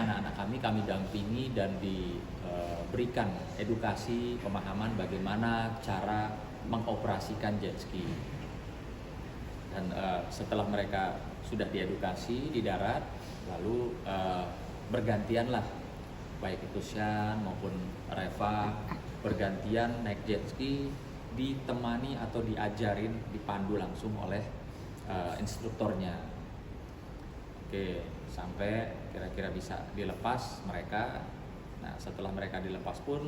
anak-anak kami dampingi dan diberikan edukasi pemahaman bagaimana cara mengoperasikan jet ski. Dan setelah mereka sudah diedukasi di darat, lalu bergantianlah baik itu Sean maupun Reva bergantian naik jet ski, ditemani atau diajarin, dipandu langsung oleh instrukturnya. Oke, sampai kira-kira bisa dilepas mereka. Nah, setelah mereka dilepas pun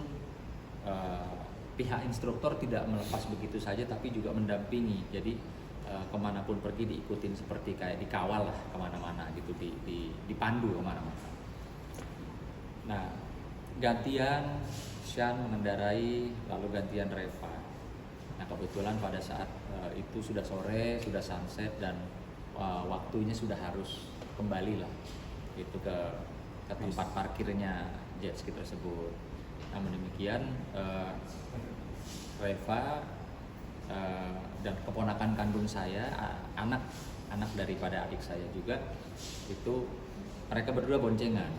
pihak instruktur tidak melepas begitu saja, tapi juga mendampingi. Jadi kemanapun pergi diikutin, seperti kayak dikawal lah kemana-mana gitu, dipandu kemana-mana. Nah, gantian Sean mengendarai, lalu gantian Reva. Nah, kebetulan pada saat itu sudah sore, sudah sunset, dan waktunya sudah harus kembali lah itu ke tempat parkirnya jet ski tersebut. Namun demikian Reva dan keponakan kandung saya, anak daripada adik saya juga, itu mereka berdua boncengan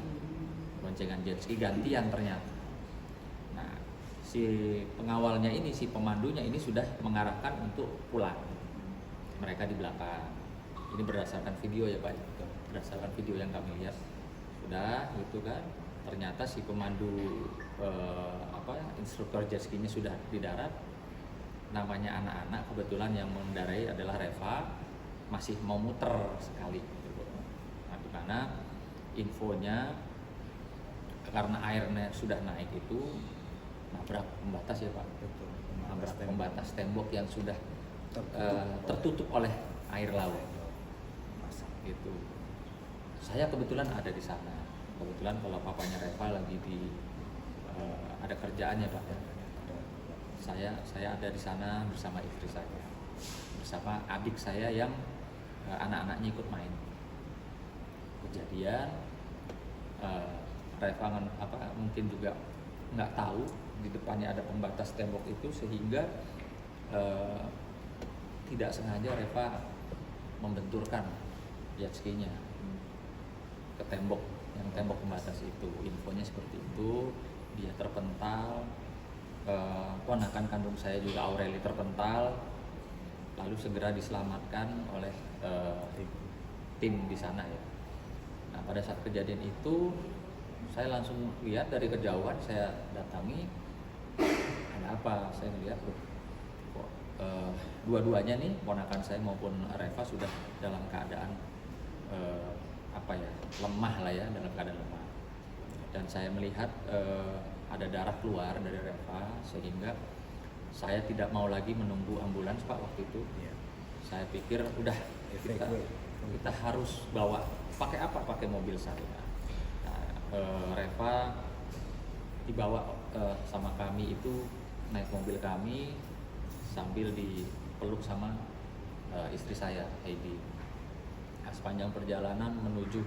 jet ski gantian ternyata. Nah, si pengawalnya ini, si pemandunya ini sudah mengarahkan untuk pulang, mereka di belakang. Ini berdasarkan video ya Pak, berdasarkan video yang kami lihat. Sudah gitu kan, ternyata si pemandu instruktur jet ski-nya sudah di darat. Namanya anak-anak, kebetulan yang mengendarai adalah Reva, masih mau muter sekali gitu. Nah, di mana infonya karena airnya sudah naik itu nabrak pembatas ya Pak. Betul. Nabrak pembatas tembok yang sudah tertutup oleh air laut. Gitu. Saya kebetulan ada di sana. Kebetulan kalau papanya Reva lagi ada kerjaannya Pak. Saya ada di sana bersama istri saya, bersama adik saya yang anak-anaknya ikut main. Kejadian Reva mungkin juga nggak tahu di depannya ada pembatas tembok itu, sehingga tidak sengaja Reva membenturkan jet ski-nya ke tembok pembatas itu. Infonya seperti itu. Dia terpental, ponakan kandung saya juga Aureli terpental, lalu segera diselamatkan oleh tim di sana ya. Nah, pada saat kejadian itu saya langsung lihat dari kejauhan, saya datangi, ada apa? Saya lihat dua-duanya nih, ponakan saya maupun Reva sudah dalam keadaan lemah lah ya, dalam keadaan lemah. Dan saya melihat ada darah keluar dari Reva, sehingga saya tidak mau lagi menunggu ambulans Pak waktu itu. Saya pikir udah kita harus bawa, pakai apa? Pakai mobil saya. Nah, Reva dibawa sama kami itu, naik mobil kami sambil dipeluk sama istri saya Heidi. Nah, sepanjang perjalanan menuju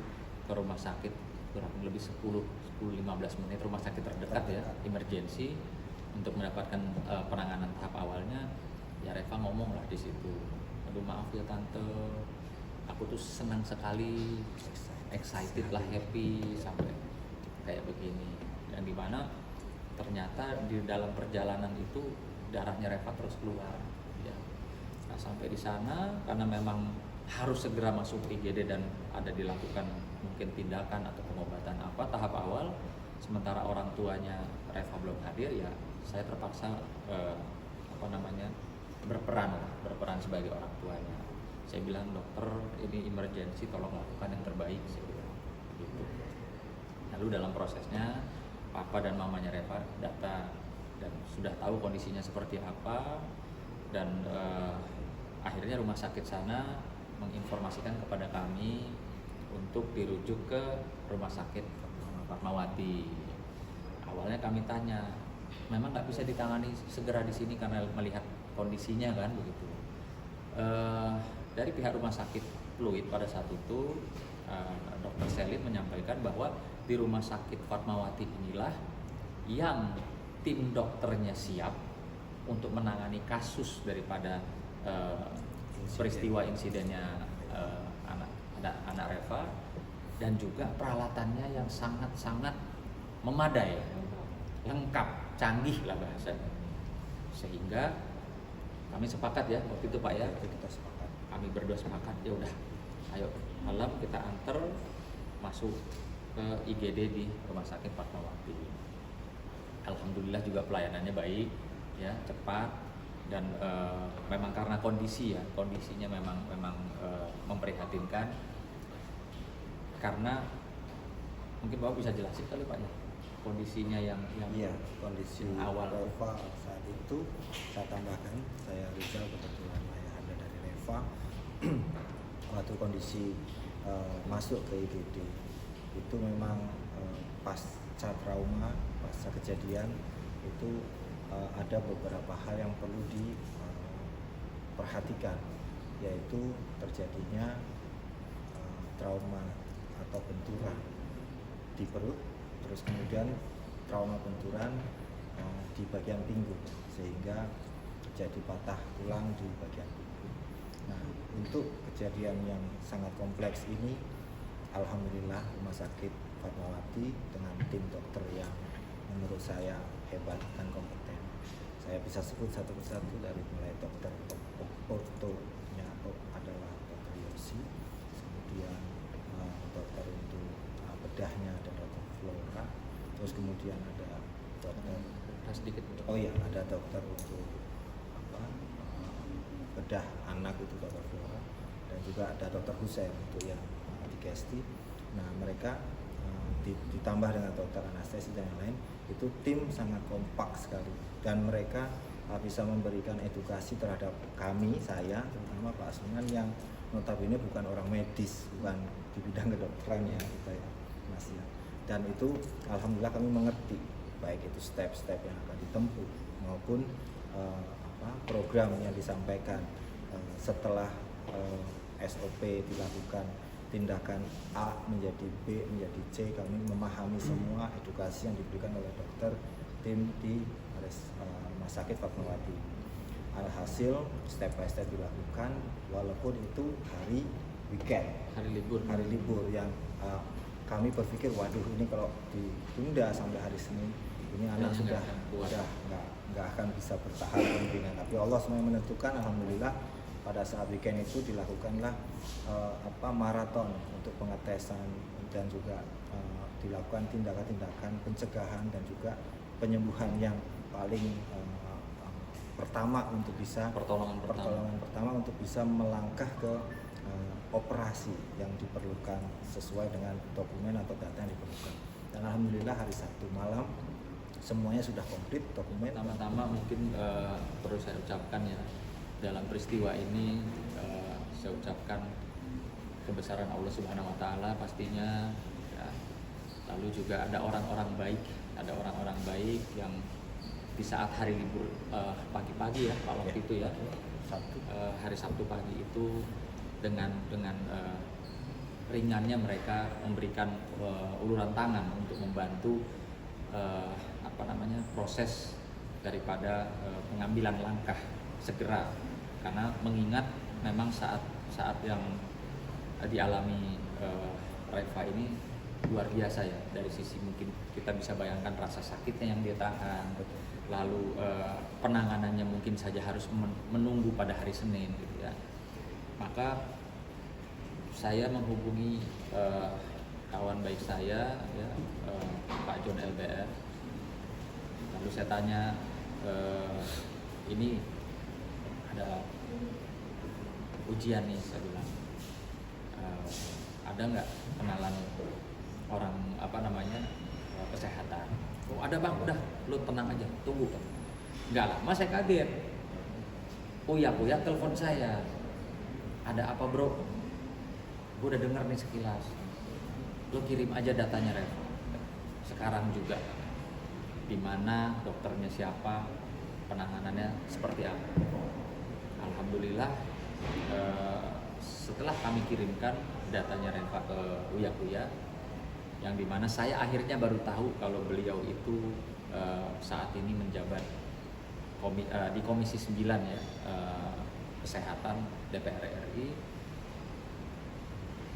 ke rumah sakit, kurang lebih 10-15 menit, rumah sakit terdekat ya, emergency, untuk mendapatkan penanganan tahap awalnya. Ya Reva ngomong lah di situ, aduh maaf ya tante, aku tuh senang sekali, excited lah, happy sampai kayak begini. Dan dimana ternyata di dalam perjalanan itu darahnya Reva terus keluar ya. Nah, sampai di sana karena memang harus segera masuk IGD dan ada dilakukan mungkin tindakan atau pengobatan apa tahap awal, sementara orang tuanya Reva belum hadir, ya saya terpaksa berperan sebagai orang tuanya. Saya bilang, dokter ini emergency, tolong lakukan yang terbaik, saya bilang gitu. Lalu dalam prosesnya papa dan mamanya Reva datang dan sudah tahu kondisinya seperti apa, dan akhirnya rumah sakit sana menginformasikan kepada kami untuk dirujuk ke rumah sakit Fatmawati. Awalnya kami tanya, memang nggak bisa ditangani segera di sini karena melihat kondisinya kan begitu. Dari pihak rumah sakit Pluit pada saat itu, Dr. Selin menyampaikan bahwa di rumah sakit Fatmawati inilah yang tim dokternya siap untuk menangani kasus daripada peristiwa insidennya anak Reva, dan juga peralatannya yang sangat-sangat memadai, lengkap, canggih lah bahasanya. Sehingga kami sepakat ya waktu itu Pak ya, Kita sepakat. kami berdua sepakat, ya udah, ayo malam kita antar masuk ke IGD di Rumah Sakit Fatmawati. Alhamdulillah juga pelayanannya baik, ya cepat, dan memang karena kondisinya memang memprihatinkan. Karena mungkin Bapak bisa jelasin kali Pak ya kondisinya yang Iya, kondisi awal. Reva saat itu saya tambahkan, saya Rizal kebetulan ayahanda dari Reva. Waktu kondisi masuk ke IGD itu memang pasca trauma, pasca kejadian itu ada beberapa hal yang perlu diperhatikan, yaitu terjadinya trauma atau benturan di perut, terus kemudian trauma benturan di bagian pinggul sehingga terjadi patah tulang di bagian pinggul. Nah, untuk kejadian yang sangat kompleks ini, alhamdulillah Rumah Sakit Fatmawati dengan tim dokter yang menurut saya hebat dan kompeten. Saya bisa sebut satu persatu, dari mulai dokter ortonya adalah dokter Yosi, kemudian dokter untuk bedahnya ada dokter Flora, terus kemudian ada dokter ada dokter untuk bedah anak itu dokter Flora, dan juga ada dokter Husain untuk yang digestif. Nah, mereka ditambah dengan dokter anestesi dan yang lain, itu tim sangat kompak sekali, dan mereka bisa memberikan edukasi terhadap kami, saya terutama Pak Asman yang notabene bukan orang medis, bukan di bidang kedokteran ya kita ya Mas ya. Dan itu alhamdulillah kami mengerti baik itu step-step yang akan ditempuh maupun program yang disampaikan setelah SOP dilakukan, tindakan A menjadi B menjadi C, kami memahami semua edukasi yang diberikan oleh dokter tim di Rumah Sakit Fatmawati. Alhasil step by step dilakukan, walaupun itu hari weekend, hari libur yang kami berpikir waduh ini kalau ditunda sampai hari Senin ini anak sudah nggak akan bisa bertahan mungkin. Tapi Allah semuanya menentukan, alhamdulillah pada saat weekend itu dilakukanlah maraton untuk pengetesan dan juga dilakukan tindakan-tindakan pencegahan dan juga penyembuhan yang paling pertama untuk bisa pertolongan pertama untuk bisa melangkah ke operasi yang diperlukan sesuai dengan dokumen atau data yang diperlukan. Dan alhamdulillah hari Sabtu malam semuanya sudah komplit dokumen. Pertama-tama mungkin perlu saya ucapkan ya, dalam peristiwa ini saya ucapkan kebesaran Allah Subhanahu wa taala pastinya ya. Lalu juga ada orang-orang baik yang di saat hari libur pagi-pagi ya Pak waktu itu ya, hari Sabtu pagi itu dengan ringannya mereka memberikan uluran tangan untuk membantu proses daripada pengambilan langkah segera, karena mengingat memang saat yang dialami Reva ini luar biasa ya, dari sisi mungkin kita bisa bayangkan rasa sakitnya yang dia tahan, lalu penanganannya mungkin saja harus menunggu pada hari Senin gitu ya. Maka saya menghubungi kawan baik saya ya, Pak John LBR, lalu saya tanya ini ada ujian nih, saya bilang ada nggak kenalan orang kesehatan? Oh ada bang, udah lu tenang aja, tunggu. Nggak lama saya kaget, Uya telepon saya, ada apa bro? Gue udah denger nih sekilas, lu kirim aja datanya Reva sekarang juga, dimana dokternya siapa, penanganannya seperti apa. Alhamdulillah setelah kami kirimkan datanya Reva ke Uya, yang dimana saya akhirnya baru tahu kalau beliau itu saat ini menjabat di Komisi 9 ya, Kesehatan DPR RI.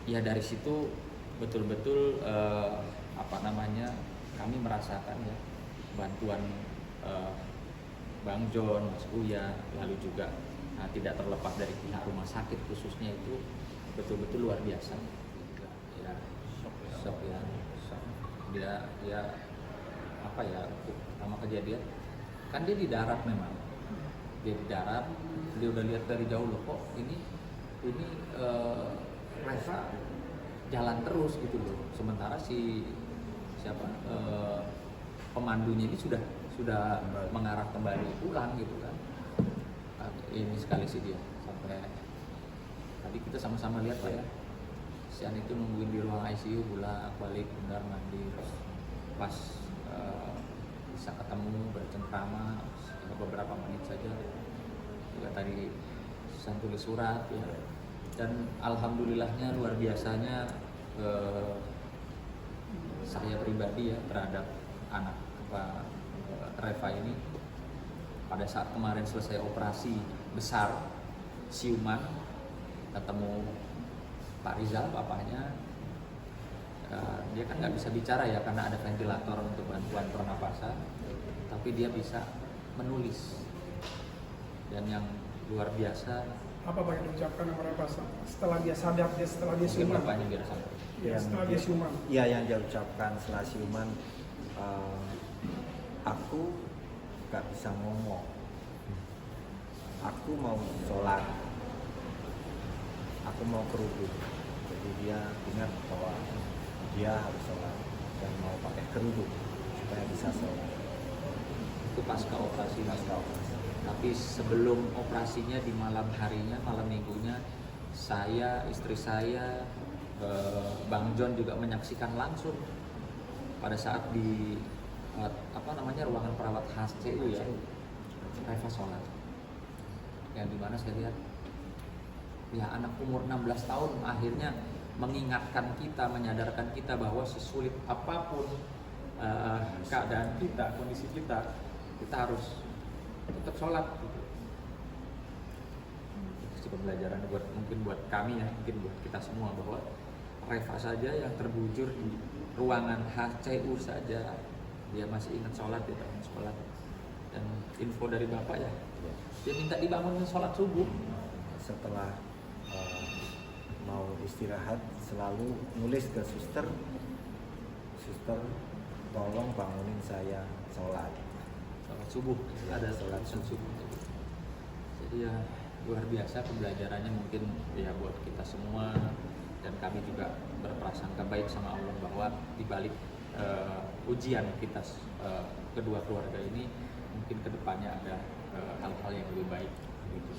Ya dari situ betul-betul apa namanya, kami merasakan ya bantuan eh, Bang John, Mas Uya, lalu juga tidak terlepas dari pihak rumah sakit khususnya itu betul-betul luar biasa. Ya, shock ya, shock. Dia apa ya, sama kejadian kan dia di darat memang, dia di darat, dia udah lihat dari jauh loh kok ini Reva jalan terus gitu loh, sementara si siapa pemandunya ini sudah mengarah kembali pulang gitu kan. Ini sekali sih dia sampai tadi kita sama-sama lihat Pak ya, si An itu nungguin di ruang ICU bolak balik benar mandi, terus pas bisa ketemu bercengkrama beberapa menit saja juga tadi saya tulis surat ya. Dan alhamdulillahnya luar biasanya saya pribadi ya terhadap anak Reva ini pada saat kemarin selesai operasi besar siuman, ketemu Pak Rizal bapaknya, dia kan nggak bisa bicara ya karena ada ventilator untuk bantuan pernapasan, tapi dia bisa menulis. Dan yang luar biasa, apa banyak diucapkan sama Reva setelah dia sadar, setelah dia mungkin siuman? bapaknya biar sampai. Ya, setelah dia siuman. Ya, yang dia ucapkan setelah siuman, aku gak bisa ngomong, aku mau sholat, aku mau kerudung. Jadi dia ingat bahwa dia harus sholat dan mau pakai kerudung supaya bisa sholat. Itu pasca operasi. Pasca operasi. Tapi sebelum operasinya di malam harinya, malam minggunya, saya, istri saya, Bang John juga menyaksikan langsung pada saat di ruangan perawat HCU ya, Reva sholat. Yang dimana saya lihat ya anak umur 16 tahun akhirnya mengingatkan kita, menyadarkan kita bahwa sesulit apapun keadaan kita, kondisi kita harus tetap sholat gitu. Itu pembelajaran mungkin buat kami ya, mungkin buat kita semua, bahwa Reva saja yang terbujur di ruangan HCU saja dia masih ingat sholat, dia bangun sholat. Dan info dari bapak ya, dia minta dibangunin sholat subuh. Setelah mau istirahat selalu nulis ke suster, tolong bangunin saya sholat Subuh, ada sholat subuh. Jadi ya luar biasa pembelajarannya mungkin ya buat kita semua, dan kami juga berprasangka baik sama Allah bahwa di balik ujian kita kedua keluarga ini mungkin kedepannya ada hal-hal yang lebih baik gitu.